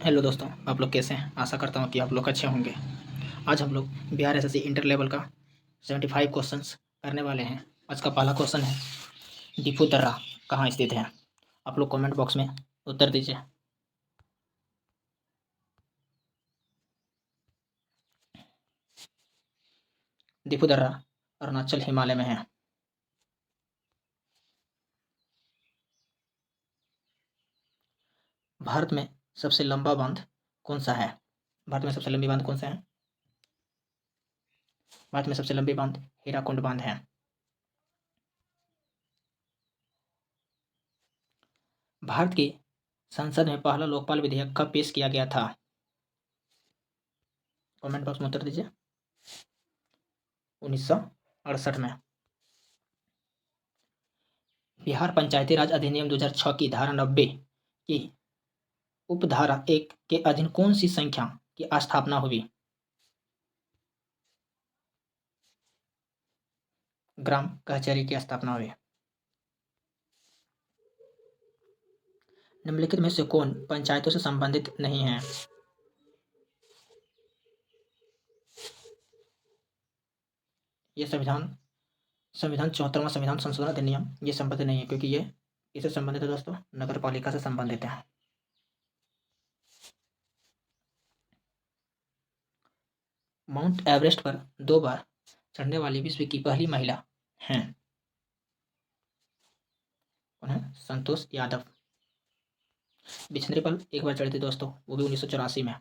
Hello दोस्तों, आप लोग कैसे हैं? आशा करता हूँ कि आप लोग अच्छे होंगे। आज हम लोग बिहार एसएससी इंटर लेवल का 75 क्वेश्चंस करने वाले हैं। आज का पहला क्वेश्चन है, डिफू दर्रा कहाँ स्थित है? आप लोग कमेंट बॉक्स में उत्तर दीजिए। डिफू दर्रा अरुणाचल हिमालय में है। भारत में सबसे लंबा बांध कौन सा है? भारत में सबसे लंबी बांध कौन सा है? भारत में सबसे लंबी बांध हीराकुंड बांध है। भारत की संसद में पहला लोकपाल विधेयक कब पेश किया गया था? कमेंट बॉक्स में उत्तर दीजिए। 1968 में। बिहार पंचायती राज अधिनियम 2006 की धारा 90 की उपधारा 1 के अधीन कौन सी संख्या की स्थापना हुई? ग्राम कचहरी की स्थापना हुई। निम्नलिखित में से कौन पंचायतों से संबंधित नहीं है? ये संविधान 74वां संविधान संशोधन अधिनियम ये संबंधित नहीं है, क्योंकि ये इससे संबंधित है दोस्तों, नगर पालिका से संबंधित है। माउंट एवरेस्ट पर 2 बार चढ़ने वाली विश्व की पहली महिला हैं। कौन है? संतोष यादव। बिछनेरी पर एक बार चढ़ी थी दोस्तों, वो भी 1984 में।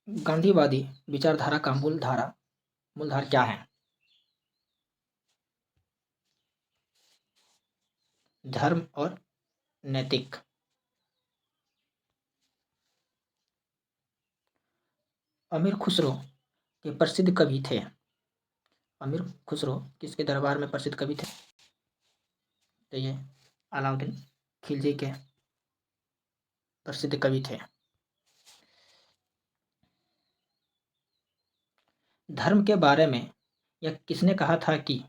गांधीवादी विचारधारा का मूलधार क्या है? धर्म और नैतिक। अमीर खुसरो के प्रसिद्ध कवि थे। अमीर खुसरो किसके दरबार में प्रसिद्ध कवि थे? तो ये अलाउद्दीन खिलजी के प्रसिद्ध कवि थे। धर्म के बारे में यह किसने कहा था कि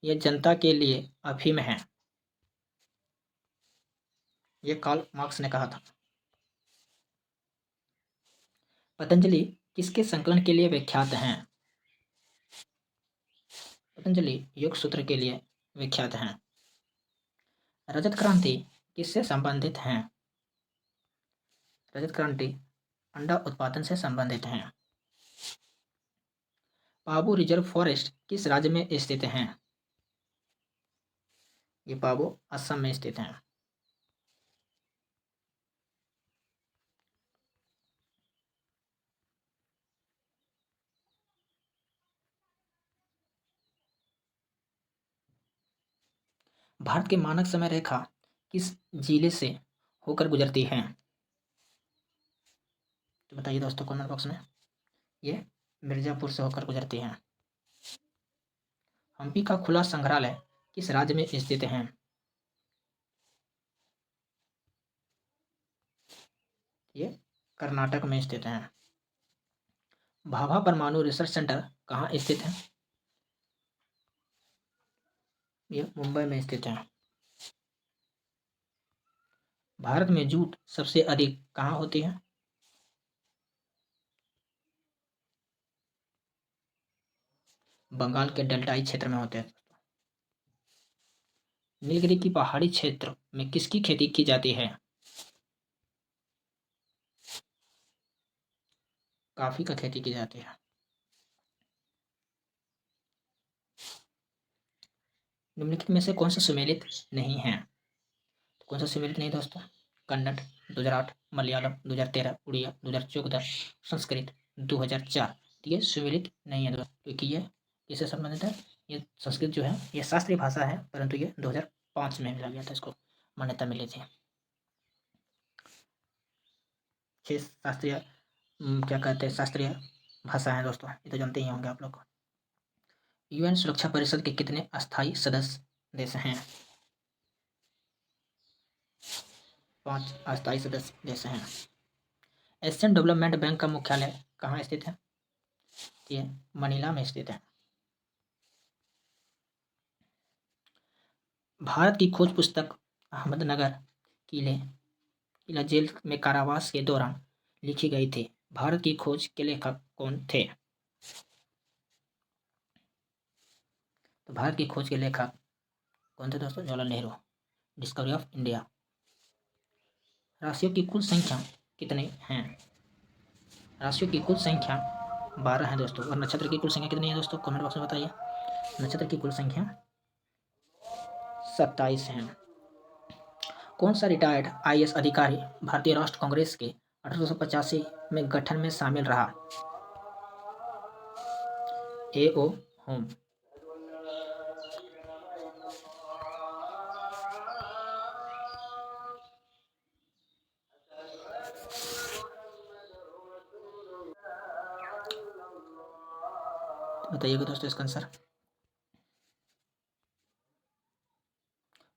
यह जनता के लिए अफीम है? ये कार्ल मार्क्स ने कहा था। पतंजलि किसके संकलन के लिए विख्यात हैं? पतंजलि योग सूत्र के लिए विख्यात हैं। रजत क्रांति किससे संबंधित है? रजत क्रांति अंडा उत्पादन से संबंधित है। पाबू रिजर्व फॉरेस्ट किस राज्य में स्थित है? ये पाबू असम में स्थित है। भारत की मानक समय रेखा किस जिले से होकर गुजरती है? तो बताइए दोस्तों कमेंट बॉक्स में। ये मिर्जापुर से होकर गुजरती है। हम्पी का खुला संग्रहालय किस राज्य में स्थित है? ये कर्नाटक में स्थित है। भाभा परमाणु रिसर्च सेंटर कहाँ स्थित है? ये मुंबई में स्थित है। भारत में जूट सबसे अधिक कहाँ होती है? बंगाल के डेल्टाई क्षेत्र में होते हैं। नीलगिरी की पहाड़ी क्षेत्र में किसकी खेती की जाती है? कॉफी का खेती की जाती है। निम्नलिखित में से कौन सा सुमेलित नहीं है? तो कौन सा सुमेलित नहीं दोस्तों? कन्नड़ 2008, मलयालम 2013, उड़िया 2014, संस्कृत 2004। तो ये सुमेलित नहीं है दोस्तों, क्योंकि ये किससे संबंधित है? ये संस्कृत जो है ये शास्त्रीय भाषा है, परंतु ये 2005 में मिला गया था, इसको मान्यता मिली थी। 6 शास्त्रीय क्या कहते हैं शास्त्रीय भाषा है दोस्तों, ये तो जानते ही होंगे आप लोग। यूएन सुरक्षा परिषद के कितने अस्थायी सदस्य देश हैं? 5 अस्थायी सदस्य देश हैं। एशियन डेवलपमेंट बैंक का मुख्यालय कहाँ स्थित है? ये मनीला में स्थित है। भारत की खोज पुस्तक अहमदनगर किले किला जेल में कारावास के दौरान लिखी गई थी। भारत की खोज के लेखक कौन थे? तो भारत की खोज के लेखक कौन थे दोस्तों? Jawaharlal Nehru. Discovery of India. राशियों की कुल संख्या कितने हैं? राशियों की कुल संख्या 12 है दोस्तों। और नक्षत्र की कुल संख्या कितनी है दोस्तों? कमेंट बॉक्स में बताइए। नक्षत्र की कुल संख्या 27 है। कौन सा रिटायर्ड आईएएस अधिकारी भारतीय राष्ट्रीय कांग्रेस के 1885 में गठन में शामिल रहा? A.O. होम। बताइएगा दोस्तों इसका आंसर।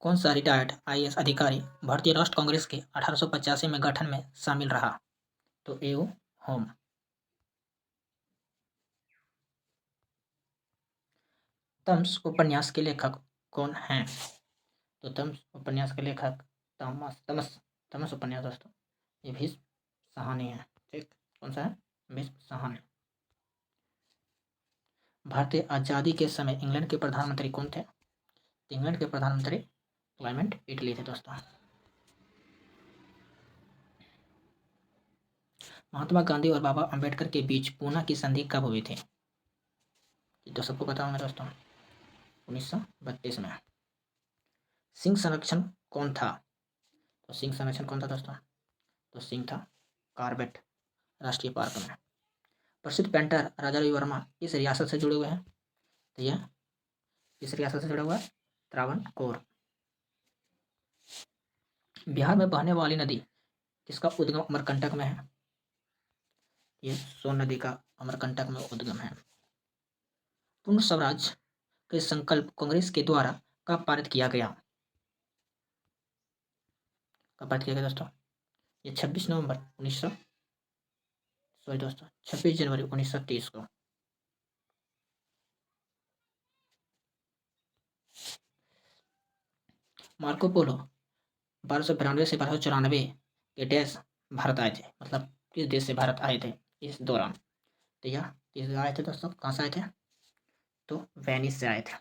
कौन सा रिटायर्ड आईएएस अधिकारी भारतीय राष्ट्रीय कांग्रेस के 1885 में गठन में शामिल रहा? तो A.O. होम। तम्स उपन्यास के लेखक कौन हैं? तो तम्स उपन्यास के लेखक तमस तमस तमस उपन्यास दोस्तों ये भीष्म साहनी है। ठीक, कौन सा है? भीष्म साहनी। भारतीय आजादी के समय इंग्लैंड के प्रधानमंत्री कौन थे? इंग्लैंड के प्रधानमंत्री क्लाइमेट इटली थे दोस्तों। महात्मा गांधी और बाबा अंबेडकर के बीच पूना की संधि कब हुई थी? ये तो सबको पता होगा दोस्तों, 1932 में। सिंह संरक्षण कौन था? तो सिंह संरक्षण कौन था दोस्तों? तो सिंह था कार्बेट राष्ट्रीय पार्क में। प्रसिद्ध पेंटर राजा रवि वर्मा इस रियासत से जुड़े हुए हैं? तो यह किस रियासत से जुड़ा हुआ है? त्रावणकोर। बिहार में बहने वाली नदी किसका उद्गम अमरकंटक में है? यह सोन नदी का अमरकंटक में उद्गम है। पूर्ण स्वराज के संकल्प कांग्रेस के द्वारा कब पारित किया गया? कब पारित किया गया दोस्तों? ये 26 नवंबर 1900 सॉरी दोस्तों 26 जनवरी 1930 को। मार्को पोलो 1292 से 1294 के देश भारत आए थे, मतलब किस देश से भारत आए थे इस दौरान? तो यह किस आए थे दोस्तों? कहाँ से आए थे? तो वेनिस से आए थे।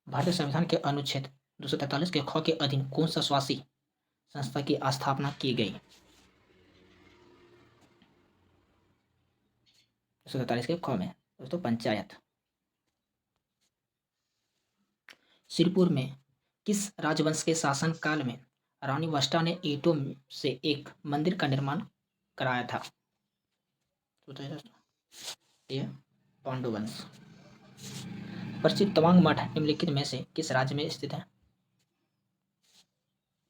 भारतीय संविधान के अनुच्छेद 243 के ख के अधीन कौन सा स्वासी संस्था की स्थापना की गई? 243 के ख में दोस्तों पंचायत। सिरपुर में किस राजवंश के शासन काल में रानी वष्टा ने ईंटों से एक मंदिर का निर्माण कराया था? बताइए दोस्तों। यह पांडु वंश। प्रसिद्ध तवांग मठ निम्नलिखित में से किस राज्य में स्थित है?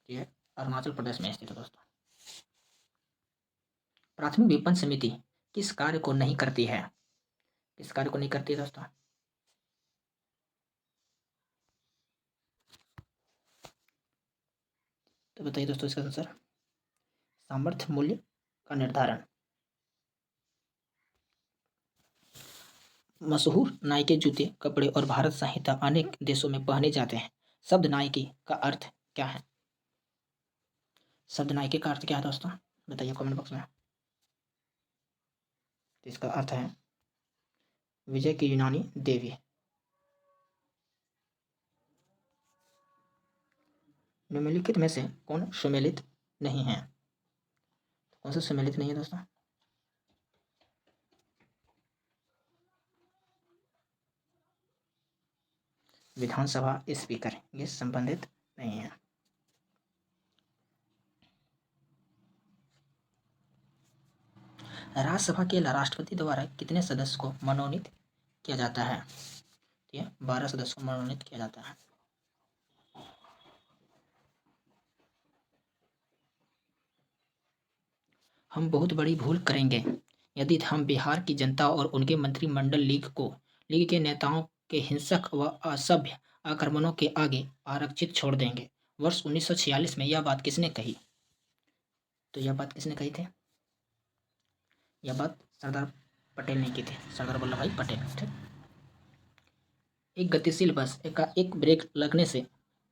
यह अरुणाचल प्रदेश में स्थित है दोस्तों। प्राथमिक विपणन समिति किस कार्य को नहीं करती है? किस कार्य को नहीं करती है दोस्तों? तो बताइए दोस्तों इसका आंसर। सामर्थ्य मूल्य का निर्धारण। मशहूर नाई जूते, कपड़े और भारत संहिता अनेक देशों में पहने जाते हैं। शब्द नायकी का अर्थ क्या है? शब्द नायकी का अर्थ क्या है दोस्तों? बताइए कमेंट बॉक्स में। तो इसका अर्थ है विजय की यूनानी देवी। निम्नलिखित में से कौन सुमेलित नहीं है? कौन सा सुमेलित नहीं है दोस्तों? विधानसभा स्पीकर ये संबंधित नहीं है। राज्यसभा के राष्ट्रपति द्वारा कितने सदस्य को मनोनीत किया जाता है? यह 12 सदस्यों को मनोनीत किया जाता है। हम बहुत बड़ी भूल करेंगे यदि हम बिहार की जनता और उनके मंत्रिमंडल लीग के नेताओं के हिंसक व असभ्य आक्रमणों के आगे आरक्षित छोड़ देंगे। वर्ष 1946 में यह बात किसने कही? तो यह बात किसने कही थी? यह बात सरदार पटेल ने की थी, सरदार वल्लभ भाई पटेल। ठीक। एक गतिशील बस का एक ब्रेक लगने से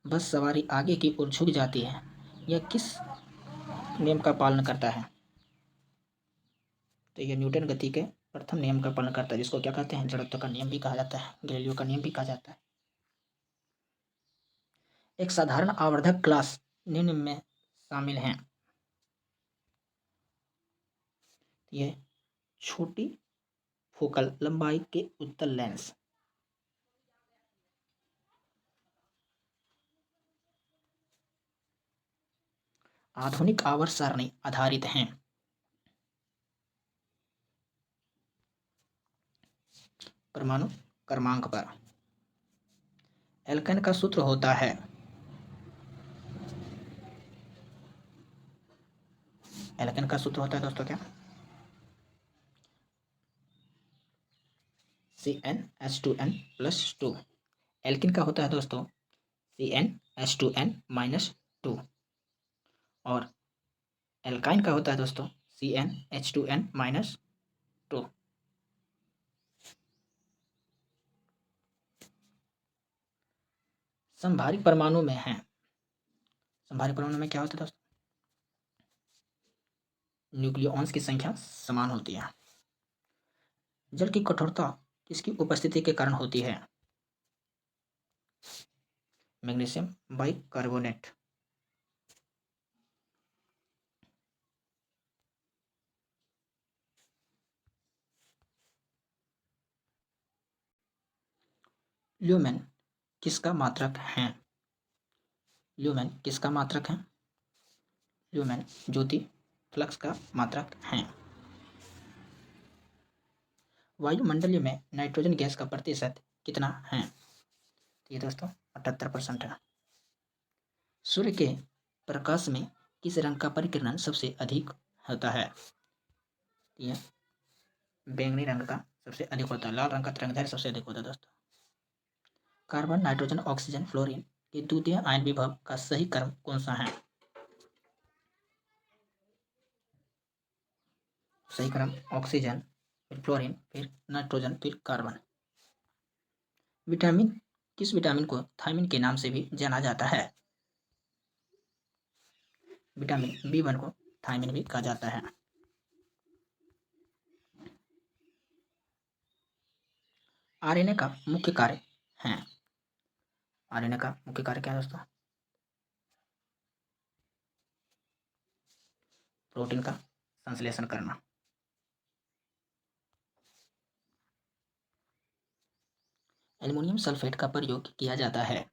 बस सवारी आगे की ओर झुक जाती है। यह किस नियम का पालन करता है? तो यह न्यूटन गति के प्रथम नियम का पालन करता है, जिसको क्या कहते हैं? जड़त्व का नियम भी कहा जाता है, गैलीलियो का नियम भी कहा जाता है। एक साधारण आवर्धक क्लास निम्न में शामिल हैं। यह छोटी फोकल लंबाई के उत्तल लेंस, आधुनिक आवर्त सारणी आधारित हैं। परमाणु क्रमांक पर। एल्केन का सूत्र होता है एल्केन का सूत्र होता है दोस्तों क्या? CnH2n+2। एल्किन का होता है दोस्तों CnH2n-2 और एल्काइन का होता है दोस्तों CnH2n-2। समभारिक परमाणु में है। समभारिक परमाणु में क्या होता है दोस्तों? न्यूक्लियॉन्स की संख्या समान होती है। जल की कठोरता किसकी उपस्थिति के कारण होती है? Magnesium bicarbonate. ल्यूमेन किसका मात्रक है? ल्यूमेन किसका मात्रक है? ल्यूमेन ज्योति फ्लक्स का मात्रक है। वायुमंडल में नाइट्रोजन गैस का प्रतिशत कितना है? ये दोस्तों 78% है। सूर्य के प्रकाश में किस रंग का परिकिरण सबसे अधिक होता है? यह बैंगनी रंग का सबसे अधिक होता है। लाल रंग का तरंगदैर्घ्य सबसे अधिक होता है दोस्तों। कार्बन, नाइट्रोजन, ऑक्सीजन, फ्लोरीन के द्वितीय आयन विभव का सही क्रम कौन सा है? सही क्रम ऑक्सीजन, फिर फ्लोरीन, फिर नाइट्रोजन, फिर कार्बन। विटामिन, किस विटामिन को थायमिन के नाम से भी जाना जाता है? विटामिन B1 को थायमिन भी कहा जाता है। आरएनए का मुख्य कार्य है। आरएनए का मुख्य कार्य क्या है दोस्तों? प्रोटीन का संश्लेषण करना। एल्युमिनियम सल्फेट का प्रयोग किया जाता है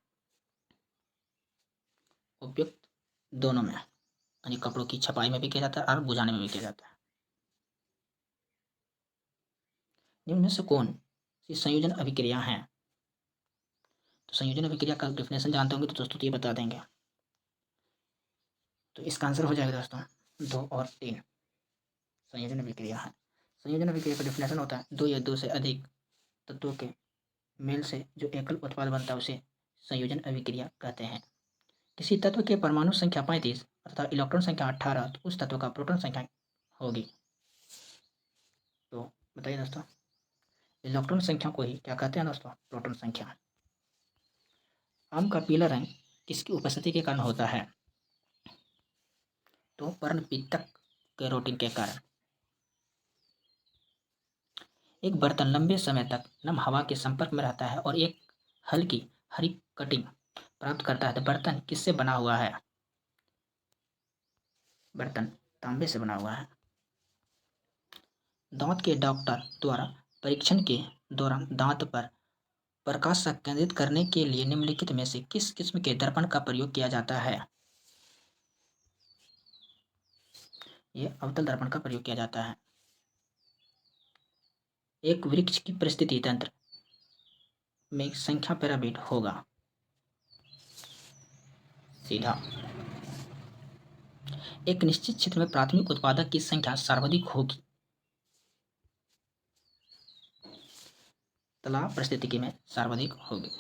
उपयुक्त दोनों में, यानी कपड़ों की छपाई में भी किया जाता है और बुझाने में भी किया जाता है। निम्न में से कौन सी संयोजन अभिक्रिया है? तो संयोजन अभिक्रिया का डेफिनेशन जानते होंगे तो दोस्तों ये बता देंगे। तो इसका आंसर हो जाएगा दोस्तों 2 और 3 संयोजन अभिक्रिया है। संयोजन अभिक्रिया का डेफिनेशन होता है 2 या 2 से अधिक तत्वों के मेल से जो एकल उत्पाद बनता है उसे संयोजन अभिक्रिया कहते हैं। किसी तत्व के परमाणु संख्या 35 तथा इलेक्ट्रॉन संख्या 18 तो उस तत्व का प्रोटॉन संख्या होगी। तो बताइए दोस्तों, इलेक्ट्रॉन संख्या को ही क्या कहते हैं दोस्तों? प्रोटॉन संख्या। आम का पीला रंग किसकी उपस्थिति के कारण होता है? तो पर्णपित्तक कैरोटीन के कारण। एक बर्तन लंबे समय तक नम हवा के संपर्क में रहता है और एक हल्की हरी कटिंग प्राप्त करता है तो बर्तन किससे बना हुआ है? बर्तन तांबे से बना हुआ है। दांत के डॉक्टर द्वारा परीक्षण के दौरान दांत पर प्रकाश केंद्रित करने के लिए निम्नलिखित में से किस किस्म के दर्पण का प्रयोग किया जाता है? यह अवतल दर्पण का प्रयोग किया जाता है। एक वृक्ष की परिस्थिति तंत्र में संख्या पिरामिड होगा सीधा। एक निश्चित क्षेत्र में प्राथमिक उत्पादक की संख्या सर्वाधिक होगी तालाब परिस्थिति में सर्वाधिक होगी।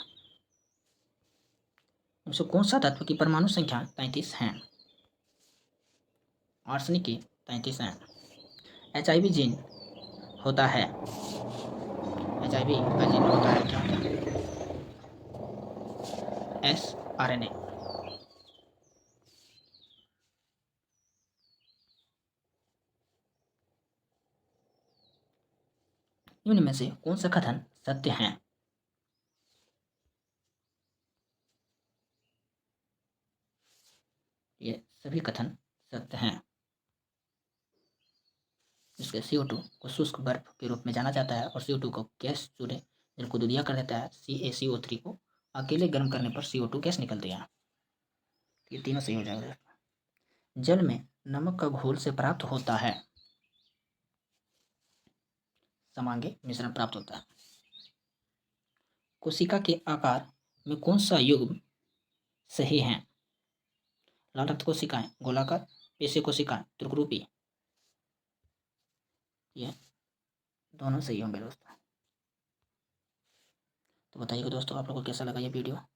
इनसे कौन सा तत्व की परमाणु संख्या 33 है? आर्सेनिक की 33 है। HIV जीन होता है। HIV का जीन होता है क्या होता है? sRNA। इनमें से कौन सा कथन सत्य है? ये सभी कथन सत्य हैं। जिसके CO2 को शुष्क बर्फ के रूप में जाना जाता है और CO2 को गैस चूल्हे जल को दूधिया कर देता है। CaCO3 को अकेले गर्म करने पर CO2 गैस निकलती है। ये तीनों सही हो जाएगा। जल में नमक का घोल से प्राप्त होता है, समांगी मिश्रण प्राप्त होता है। कोशिका के आकार में कौन सा युग्म सही है? लाल रक्त कोशिकाएं, गोलाकार, पेशी कोशिकाएं, त्रिकोणरूपी। ये दोनों सही होंगे दोस्तों। तो बताइएगा दोस्तों आप लोगों को कैसा लगा ये वीडियो।